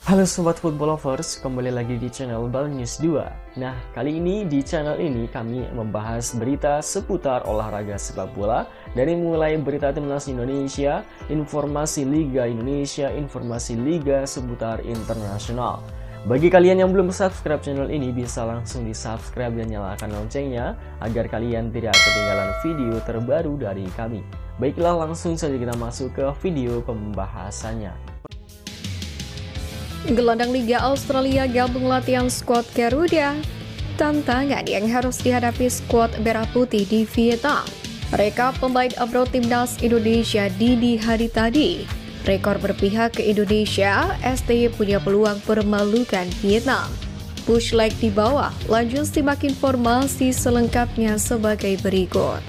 Halo Sobat Football Lovers, kembali lagi di channel Bal News 2. Nah, kali ini di channel ini kami membahas berita seputar olahraga sepak bola. Dari mulai berita timnas Indonesia, informasi Liga Indonesia, informasi Liga seputar internasional. Bagi kalian yang belum subscribe channel ini, bisa langsung di subscribe dan nyalakan loncengnya agar kalian tidak ketinggalan video terbaru dari kami. Baiklah, langsung saja kita masuk ke video pembahasannya. Gelandang Liga Australia gabung latihan skuad Garuda. Tantangan yang harus dihadapi skuad Merah Putih di Vietnam. Rekap pemain abroad timnas Indonesia dini hari tadi. Rekor berpihak ke Indonesia, STY punya peluang permalukan Vietnam. Push leg di bawah, lanjut simak informasi selengkapnya sebagai berikut.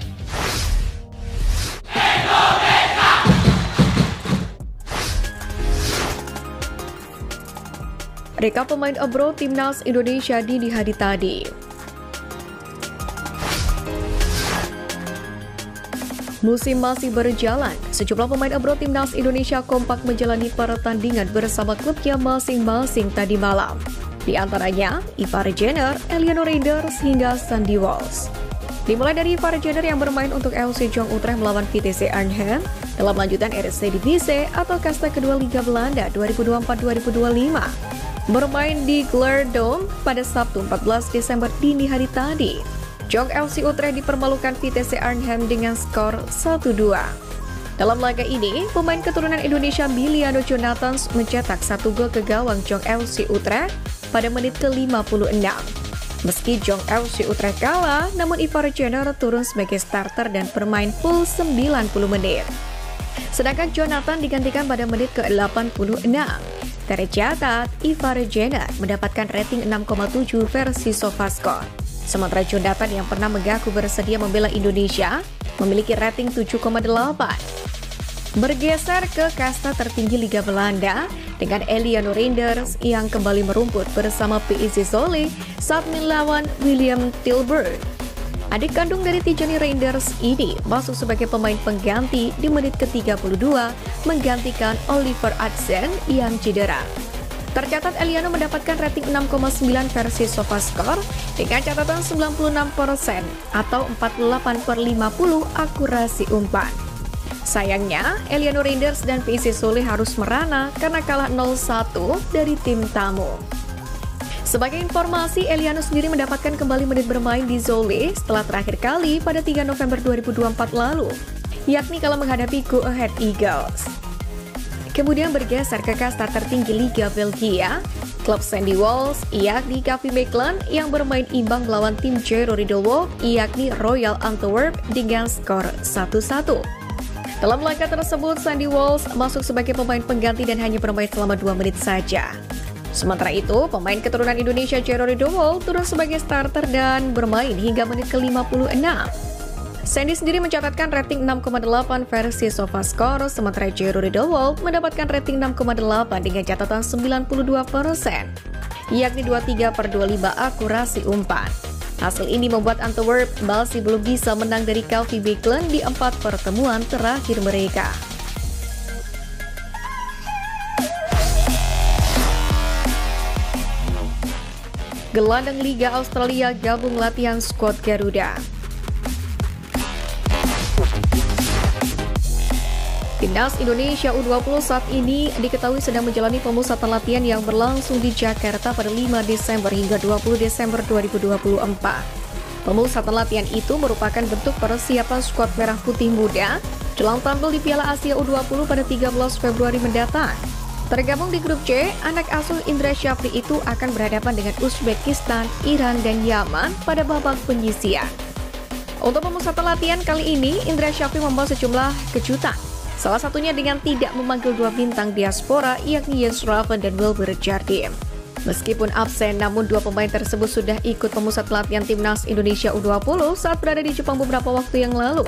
Rekap pemain abroad timnas Indonesia dini hari tadi. Musim masih berjalan, sejumlah pemain abroad timnas Indonesia kompak menjalani pertandingan bersama klubnya masing-masing tadi malam. Di antaranya, Ivar Jenner, Eliano Reinders, hingga Sandy Walsh. Dimulai dari Ivar Jenner yang bermain untuk FC Jong Utrecht melawan VTC Arnhem dalam lanjutan Eredivisie atau kasta kedua Liga Belanda 2024-2025. Bermain di Glerdome pada Sabtu 14 Desember dini hari tadi. Jong FC Utrecht dipermalukan VTC Arnhem dengan skor 1-2. Dalam laga ini, pemain keturunan Indonesia Miliano Jonathans mencetak 1 gol ke gawang Jong FC Utrecht pada menit ke-56. Meski Jong FC Utrecht kalah, namun Ivar Jenner turun sebagai starter dan bermain full 90 menit. Sedangkan Jonathan digantikan pada menit ke-86. Tercatat, Ivar Jenner mendapatkan rating 6,7 versi SofaScore. Sementara Jonathan yang pernah mengaku bersedia membela Indonesia memiliki rating 7,8. Bergeser ke kasta tertinggi Liga Belanda dengan Eliano Reinders yang kembali merumput bersama PSV Zwolle saat melawan Willem Tilburg. Adik kandung dari Tijani Reinders ini masuk sebagai pemain pengganti di menit ke-32 menggantikan Oliver Adsen yang cedera. Tercatat Eliano mendapatkan rating 6,9 versi SofaScore dengan catatan 96% atau 48/50 akurasi umpan. Sayangnya, Eliano Reinders dan PSV Zwolle harus merana karena kalah 0-1 dari tim tamu. Sebagai informasi, Eliano sendiri mendapatkan kembali menit bermain di Zwolle setelah terakhir kali pada 3 November 2024 lalu, yakni kala menghadapi Go Ahead Eagles. Kemudian bergeser ke kasta tertinggi Liga Belgia, klub Sandy Walsh yakni KV Mechelen yang bermain imbang melawan tim Jero Ridderwolf yakni Royal Antwerp dengan skor 1-1. Dalam laga tersebut, Sandy Walsh masuk sebagai pemain pengganti dan hanya bermain selama 2 menit saja. Sementara itu, pemain keturunan Indonesia Jero Ridderwolf turun sebagai starter dan bermain hingga menit ke-56. Sandy sendiri mencatatkan rating 6,8 versi SofaScore, sementara Jero Ridderwolf mendapatkan rating 6,8 dengan catatan 92%, yakni 23/25 akurasi umpan. Hasil ini membuat Antwerp masih belum bisa menang dari KV Mechelen di 4 pertemuan terakhir mereka. Gelandang Liga Australia gabung latihan skuad Garuda. Timnas Indonesia U20 saat ini diketahui sedang menjalani pemusatan latihan yang berlangsung di Jakarta pada 5 Desember hingga 20 Desember 2024. Pemusatan latihan itu merupakan bentuk persiapan skuad Merah Putih muda jelang tampil di Piala Asia U20 pada 13 Februari mendatang. Tergabung di grup C, anak asuh Indra Syafri itu akan berhadapan dengan Uzbekistan, Iran, dan Yaman pada babak penyisian. Untuk pemusatan latihan kali ini, Indra Syafri membawa sejumlah kejutan. Salah satunya dengan tidak memanggil 2 bintang diaspora yakni Jens Raven dan Wilber Jardim. Meskipun absen, namun 2 pemain tersebut sudah ikut pemusat latihan timnas Indonesia U20 saat berada di Jepang beberapa waktu yang lalu.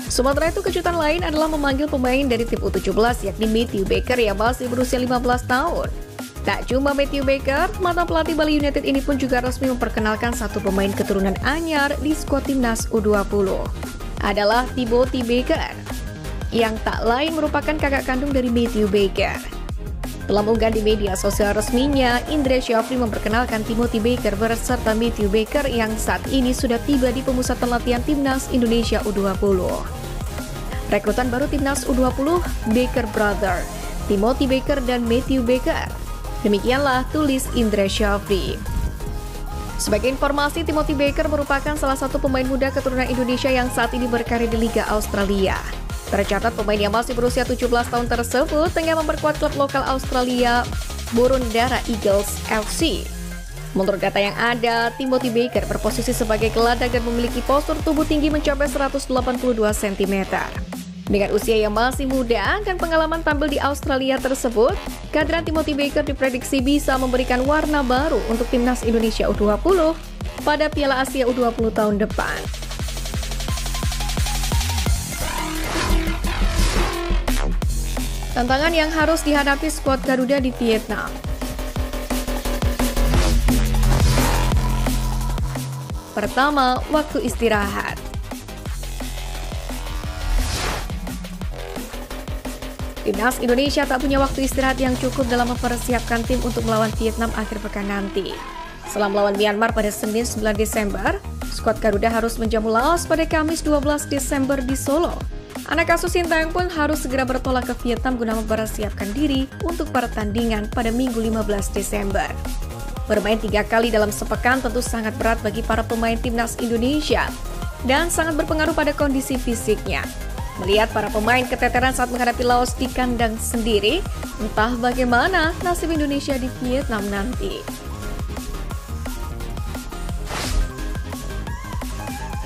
Sementara itu, kejutan lain adalah memanggil pemain dari tim U17 yakni Matthew Baker yang masih berusia 15 tahun. Tak cuma Matthew Baker, mantan pelatih Bali United ini pun juga resmi memperkenalkan satu pemain keturunan anyar di skuad timnas U20. Adalah Timothy Baker, yang tak lain merupakan kakak kandung dari Matthew Baker. Dalam unggahan di media sosial resminya, Indra Syafri memperkenalkan Timothy Baker beserta Matthew Baker yang saat ini sudah tiba di pemusatan latihan Timnas Indonesia U20. Rekrutan baru Timnas U20, Baker Brother, Timothy Baker dan Matthew Baker. Demikianlah tulis Indra Syafri. Sebagai informasi, Timothy Baker merupakan salah satu pemain muda keturunan Indonesia yang saat ini berkarir di Liga Australia. Tercatat pemain yang masih berusia 17 tahun tersebut tengah memperkuat klub lokal Australia, Boroondara Eagles FC. Menurut data yang ada, Timothy Baker berposisi sebagai gelandang dan memiliki postur tubuh tinggi mencapai 182 cm. Dengan usia yang masih muda dan pengalaman tampil di Australia tersebut, kehadiran Timothy Baker diprediksi bisa memberikan warna baru untuk Timnas Indonesia U20 pada Piala Asia U20 tahun depan. Tantangan yang harus dihadapi skuad Garuda di Vietnam. Pertama, waktu istirahat. Timnas Indonesia tak punya waktu istirahat yang cukup dalam mempersiapkan tim untuk melawan Vietnam akhir pekan nanti. Setelah melawan Myanmar pada Senin 9 Desember, skuad Garuda harus menjamu Laos pada Kamis 12 Desember di Solo. Anak asuh Sintayong pun harus segera bertolak ke Vietnam guna mempersiapkan diri untuk pertandingan pada Minggu 15 Desember. Bermain 3 kali dalam sepekan tentu sangat berat bagi para pemain Timnas Indonesia dan sangat berpengaruh pada kondisi fisiknya. Melihat para pemain keteteran saat menghadapi Laos di kandang sendiri, entah bagaimana nasib Indonesia di Vietnam nanti.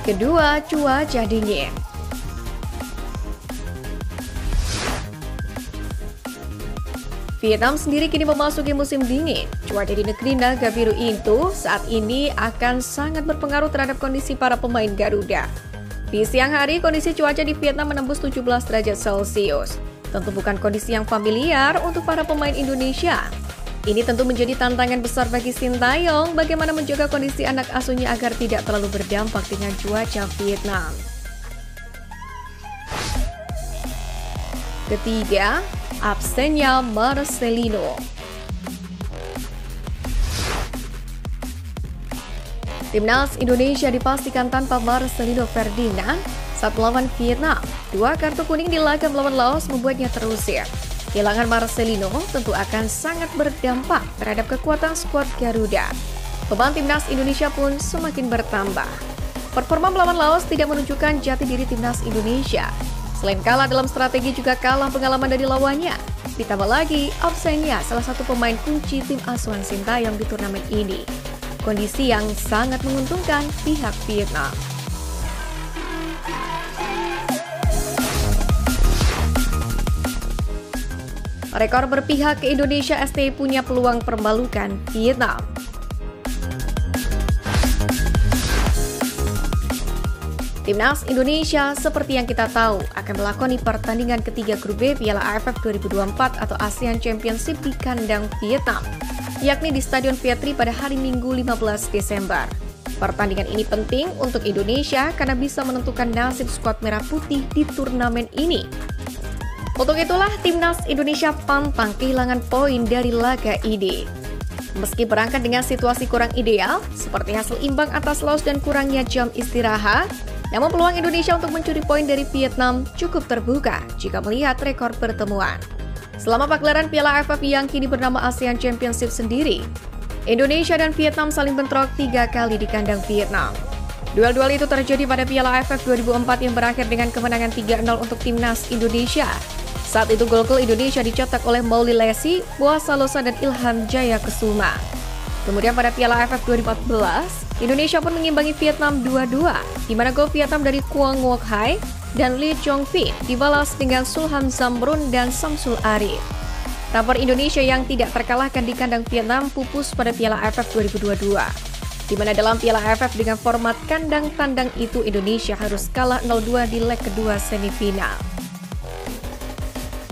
Kedua, cuaca dingin. Vietnam sendiri kini memasuki musim dingin. Cuaca di negeri Naga Biru itu saat ini akan sangat berpengaruh terhadap kondisi para pemain Garuda. Di siang hari, kondisi cuaca di Vietnam menembus 17 derajat Celcius. Tentu bukan kondisi yang familiar untuk para pemain Indonesia. Ini tentu menjadi tantangan besar bagi Sintayong bagaimana menjaga kondisi anak asuhnya agar tidak terlalu berdampak dengan cuaca Vietnam. Ketiga, absennya Marcelino. Timnas Indonesia dipastikan tanpa Marcelino Ferdinand saat melawan Vietnam. 2 kartu kuning di laga melawan Laos membuatnya terusir. Kehilangan Marcelino tentu akan sangat berdampak terhadap kekuatan skuad Garuda. Beban Timnas Indonesia pun semakin bertambah. Performa melawan Laos tidak menunjukkan jati diri Timnas Indonesia. Selain kalah dalam strategi juga kalah pengalaman dari lawannya. Ditambah lagi absennya salah satu pemain kunci tim asuhan Sintayong di turnamen ini. Kondisi yang sangat menguntungkan pihak Vietnam. Rekor berpihak ke Indonesia, STI punya peluang permalukan Vietnam. Timnas Indonesia seperti yang kita tahu akan melakoni pertandingan ketiga grup B Piala AFF 2024 atau ASEAN Championship di kandang Vietnam, yakni di Stadion Vietri pada hari Minggu 15 Desember. Pertandingan ini penting untuk Indonesia karena bisa menentukan nasib skuad merah putih di turnamen ini. Untuk itulah Timnas Indonesia pantang kehilangan poin dari laga ini. Meski berangkat dengan situasi kurang ideal, seperti hasil imbang atas Laos dan kurangnya jam istirahat, namun peluang Indonesia untuk mencuri poin dari Vietnam cukup terbuka jika melihat rekor pertemuan. Selama pagelaran Piala AFF yang kini bernama ASEAN Championship sendiri, Indonesia dan Vietnam saling bentrok 3 kali di kandang Vietnam. Duel-duel itu terjadi pada Piala AFF 2004 yang berakhir dengan kemenangan 3-0 untuk Timnas Indonesia. Saat itu gol-gol Indonesia dicetak oleh Mauli Lesi, Boa Salosa, dan Ilham Jaya Kesuma. Kemudian pada Piala AFF 2014, Indonesia pun mengimbangi Vietnam 2-2, di mana gol Vietnam dari Quang Ngoc Hai dan Lee Chong Fin dibalas dengan Sulhan Zamrun dan Samsul Arif. Rapor Indonesia yang tidak terkalahkan di kandang Vietnam pupus pada Piala AFF 2022, di mana dalam Piala AFF dengan format kandang tandang itu Indonesia harus kalah 0-2 di leg kedua semifinal.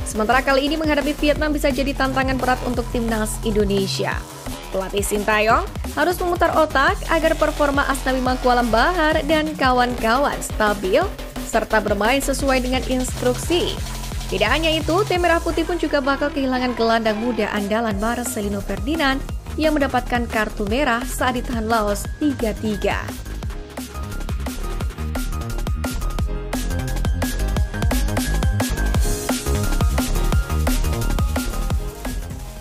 Sementara kali ini menghadapi Vietnam bisa jadi tantangan berat untuk Timnas Indonesia. Pelatih Sintayong harus memutar otak agar performa Asnawi Mangkualam Bahar dan kawan-kawan stabil serta bermain sesuai dengan instruksi. Tidak hanya itu, tim Merah Putih pun juga bakal kehilangan gelandang muda andalan Marcelino Ferdinand yang mendapatkan kartu merah saat ditahan Laos 3-3.